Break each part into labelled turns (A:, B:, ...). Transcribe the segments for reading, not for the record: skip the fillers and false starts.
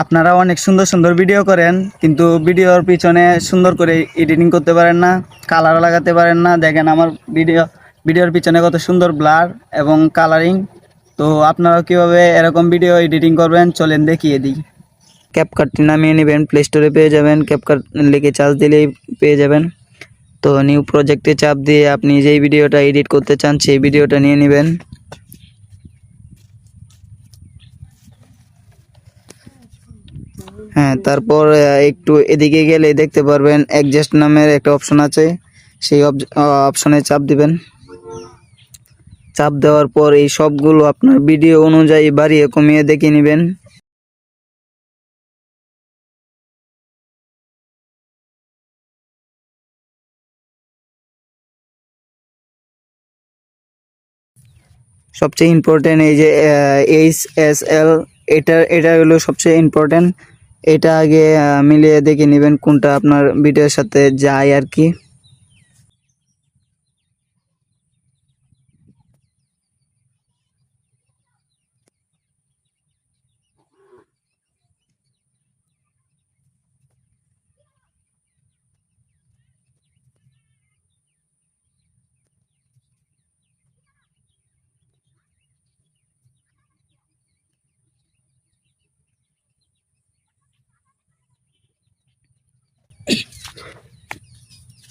A: আপনারা অনেক সুন্দর সুন্দর ভিডিও করেন, কিন্তু ভিডিওর পিছনে সুন্দর করে এডিটিং করতে পারেন না, কালার লাগাতে পারেন না। দেখেন আমার ভিডিওর পিছনে কত সুন্দর ব্লার এবং কালারিং। তো আপনারা কীভাবে এরকম ভিডিও এডিটিং করবেন চলেন দেখিয়ে দিই। ক্যাপকাটটি নামিয়ে নেবেন, প্লে স্টোরে পেয়ে যাবেন, ক্যাপকাট লিখে চার্জ দিলেই পেয়ে যাবেন। তো নিউ প্রজেক্টে চাপ দিয়ে আপনি যেই ভিডিওটা এডিট করতে চান সেই ভিডিওটা নিয়ে নেবেন। হ্যাঁ, তারপর একটু এদিকে গেলে দেখতে পারবেন অ্যাডজাস্ট নামের একটা অপশন আছে, সেই অপশনে চাপ দিবেন। চাপ দেওয়ার পর এই সবগুলো আপনার ভিডিও অনুযায়ী বাড়িয়ে কমিয়ে দেখে নেবেন। সবচেয়ে ইম্পর্টেন্ট এই যে HSL, এটা হলো সবচেয়ে ইম্পর্টেন্ট। এটা আগে মিলিয়ে দেখে নেবেন কোনটা আপনার ভিডিওর সাথে যায় আর কি।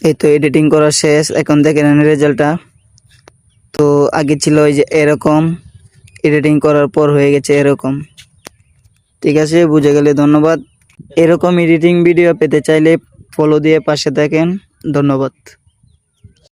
A: এই তো এডিটিং করা শেষ, এখন দেখেন রেজাল্টটা। তো আগে ছিল ওই যে এরকম, এডিটিং করার পর হয়ে গেছে এরকম। ঠিক আছে, বুঝে গেলে ধন্যবাদ। এরকম এডিটিং ভিডিও পেতে চাইলে ফলো দিয়ে পাশে থাকেন। ধন্যবাদ।